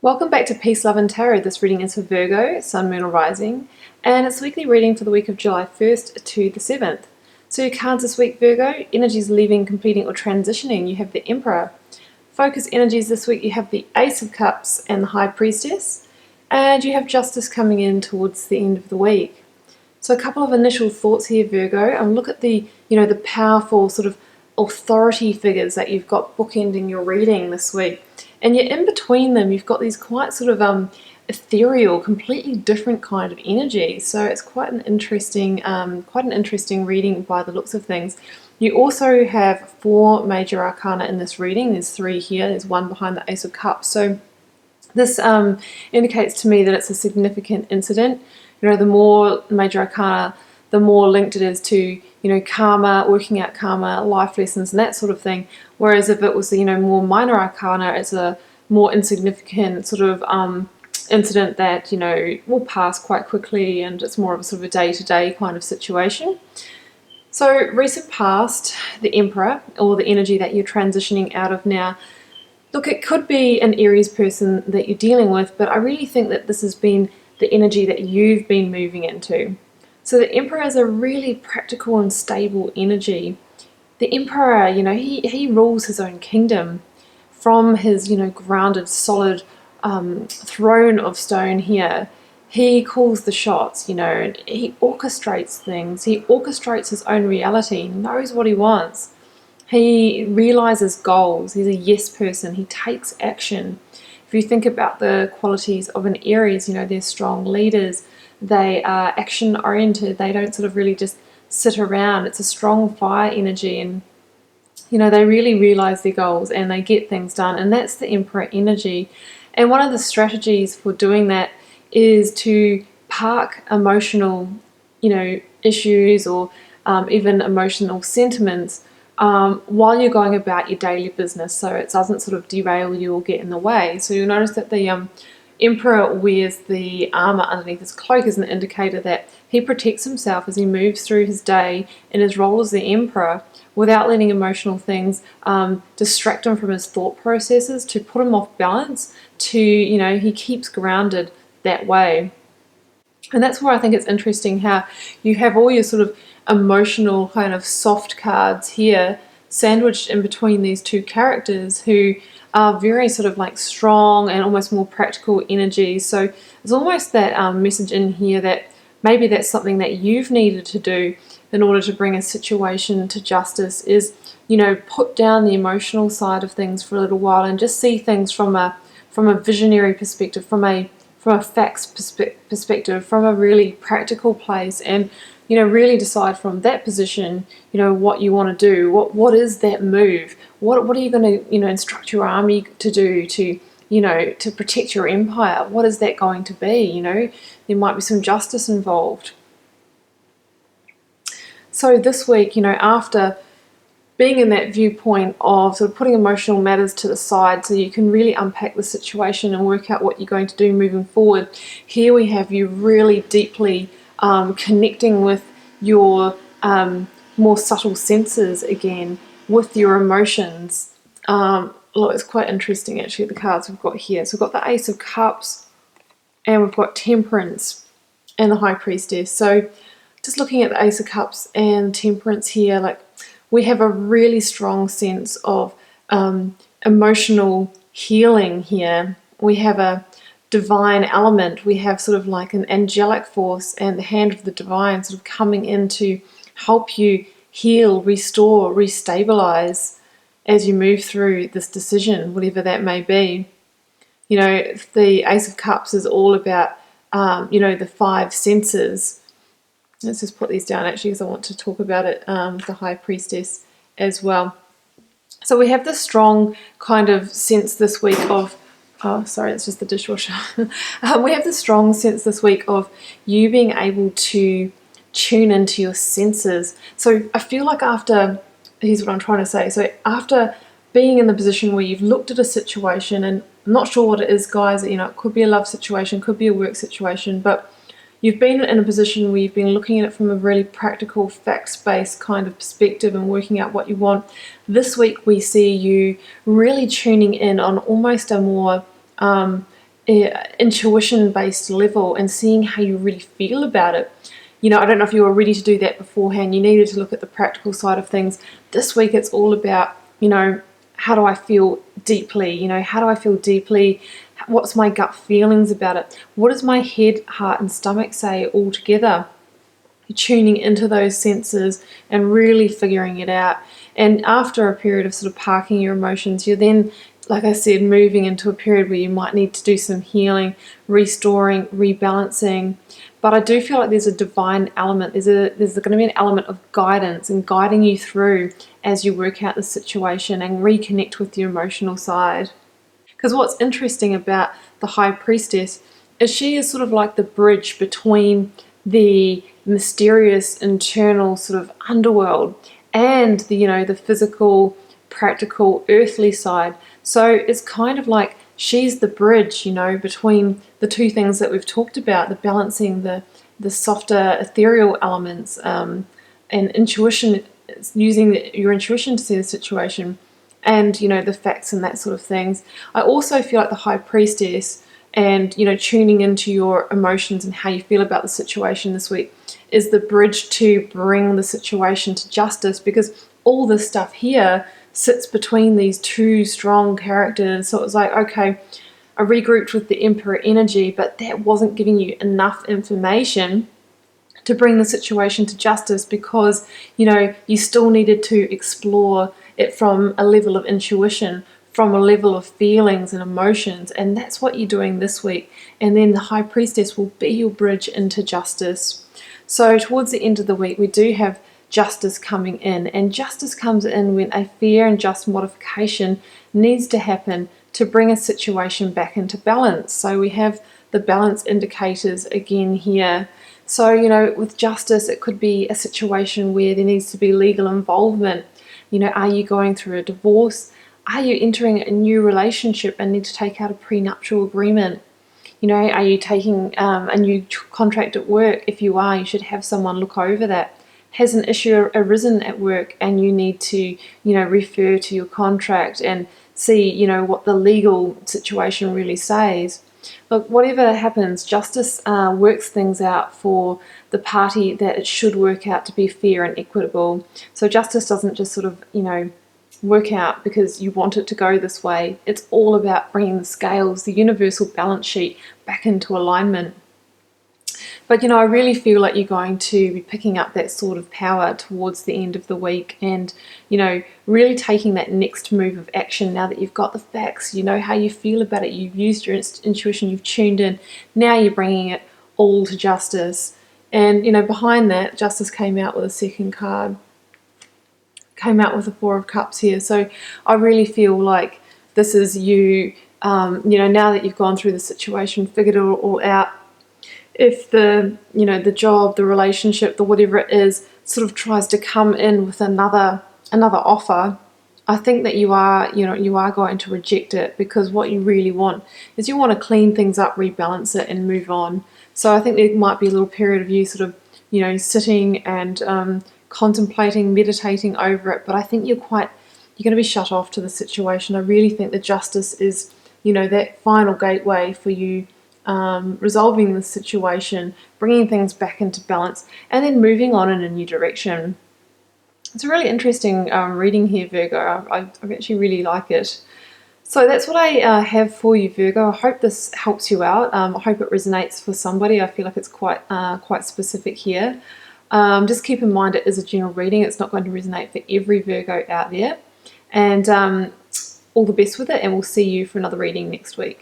Welcome back to Peace, Love and Tarot. This reading is for Virgo, Sun, Moon or Rising, and it's a weekly reading for the week of July 1st to the 7th. So your cards this week, Virgo: energies leaving, completing or transitioning. You have the Emperor. Focus energies this week, you have the Ace of Cups and the High Priestess, and you have Justice coming in towards the end of the week. So a couple of initial thoughts here, Virgo. Look at the powerful sort of authority figures that you've got bookending your reading this week. And yet in between them, you've got these quite sort of ethereal, completely different kind of energy. So it's quite an interesting reading by the looks of things. You also have 4 major arcana in this reading. There's 3 here. There's 1 behind the Ace of Cups. So this indicates to me that it's a significant incident. The more major arcana, the more linked it is to karma, working out karma, life lessons and that sort of thing. Whereas if it was more minor arcana, it's a more insignificant sort of incident that will pass quite quickly, and it's more of a sort of a day-to-day kind of situation. So recent past, the Emperor, or the energy that you're transitioning out of now. Look, it could be an Aries person that you're dealing with, but I really think that this has been the energy that you've been moving into. So the Emperor is a really practical and stable energy. The Emperor, he rules his own kingdom from his, grounded, solid throne of stone here. He calls the shots, he orchestrates things. He orchestrates his own reality, knows what he wants. He realizes goals. He's a yes person. He takes action. If you think about the qualities of an Aries, they're strong leaders. They are action oriented. They don't sort of really just sit around. It's a strong fire energy, and they really realize their goals and they get things done, and that's the Emperor energy. And one of the strategies for doing that is to park emotional issues or even emotional sentiments while you're going about your daily business, so it doesn't sort of derail you or get in the way. So you'll notice that the Emperor wears the armor underneath his cloak as an indicator that he protects himself as he moves through his day in his role as the Emperor, without letting emotional things distract him from his thought processes, to put him off balance, to, he keeps grounded that way. And that's where I think it's interesting how you have all your sort of emotional kind of soft cards here sandwiched in between these two characters who are very sort of like strong and almost more practical energy. So there's almost that message in here that maybe that's something that you've needed to do in order to bring a situation to justice, is put down the emotional side of things for a little while and just see things from a visionary perspective, from a facts perspective, from a really practical place, and really decide from that position what you want to do. What is that move? What are you going to instruct your army to do to to protect your empire? What is that going to be? There might be some justice involved. So this week, after being in that viewpoint of sort of putting emotional matters to the side so you can really unpack the situation and work out what you're going to do moving forward, here we have you really deeply connecting with your more subtle senses again, with your emotions. Look, it's quite interesting actually, the cards we've got here. So we've got the Ace of Cups and we've got Temperance and the High Priestess. So just looking at the Ace of Cups and Temperance here, like, we have a really strong sense of emotional healing here. We have a divine element. We have sort of like an angelic force and the hand of the divine sort of coming in to help you heal, restore, restabilize as you move through this decision, whatever that may be. The Ace of Cups is all about the 5 senses. Let's just put these down actually, because I want to talk about it, the High Priestess as well. So we have this strong kind of sense this week of, oh sorry, it's just the dishwasher. We have this strong sense this week of you being able to tune into your senses. So I feel like here's what I'm trying to say. So after being in the position where you've looked at a situation, and I'm not sure what it is, guys, it could be a love situation, could be a work situation, but you've been in a position where you've been looking at it from a really practical, facts-based kind of perspective and working out what you want. This week we see you really tuning in on almost a more intuition-based level and seeing how you really feel about it. I don't know if you were ready to do that beforehand. You needed to look at the practical side of things. This week it's all about, how do I feel deeply? How do I feel deeply? What's my gut feelings about it? What does my head, heart, and stomach say all together? Tuning into those senses and really figuring it out. And after a period of sort of parking your emotions, you're then, like I said, moving into a period where you might need to do some healing, restoring, rebalancing. But I do feel like there's a divine element. There's going to be an element of guidance and guiding you through as you work out the situation and reconnect with your emotional side. Because what's interesting about the High Priestess is she is sort of like the bridge between the mysterious internal sort of underworld and the physical, practical, earthly side. So it's kind of like she's the bridge, between the two things that we've talked about, the balancing the softer ethereal elements, and intuition, using your intuition to see the situation, and the facts and that sort of things. I also feel like the High Priestess and tuning into your emotions and how you feel about the situation this week is the bridge to bring the situation to justice, because all this stuff here sits between these two strong characters. So it was like, okay, I regrouped with the Emperor energy, but that wasn't giving you enough information to bring the situation to justice, because you still needed to explore it from a level of intuition, from a level of feelings and emotions, and that's what you're doing this week. And then the High Priestess will be your bridge into justice. So towards the end of the week, we do have justice coming in, and justice comes in when a fair and just modification needs to happen to bring a situation back into balance. So we have the balance indicators again here. So, with justice, it could be a situation where there needs to be legal involvement. Are you going through a divorce? Are you entering a new relationship and need to take out a prenuptial agreement? Are you taking a new contract at work? If you are, you should have someone look over that. Has an issue arisen at work and you need to, refer to your contract and see, what the legal situation really says. Look, whatever happens, justice works things out for the party that it should work out to be fair and equitable. So justice doesn't just sort of, work out because you want it to go this way. It's all about bringing the scales, the universal balance sheet, back into alignment. But I really feel like you're going to be picking up that sort of power towards the end of the week, and really taking that next move of action now that you've got the facts, you know how you feel about it, you've used your intuition, you've tuned in, now you're bringing it all to justice. And behind that, justice came out with a second card, came out with the Four of Cups here. So I really feel like this is you, now that you've gone through the situation, figured it all out. If the job, the relationship, the whatever it is, sort of tries to come in with another offer, I think that you are going to reject it, because what you really want is you want to clean things up, rebalance it, and move on. So I think there might be a little period of you sort of sitting and contemplating, meditating over it. But I think you're going to be shut off to the situation. I really think the justice is that final gateway for you. Resolving the situation, bringing things back into balance, and then moving on in a new direction. It's a really interesting reading here, Virgo. I actually really like it. So that's what I have for you, Virgo. I hope this helps you out. I hope it resonates for somebody. I feel like it's quite specific here. Just keep in mind it is a general reading. It's not going to resonate for every Virgo out there. And all the best with it, and we'll see you for another reading next week.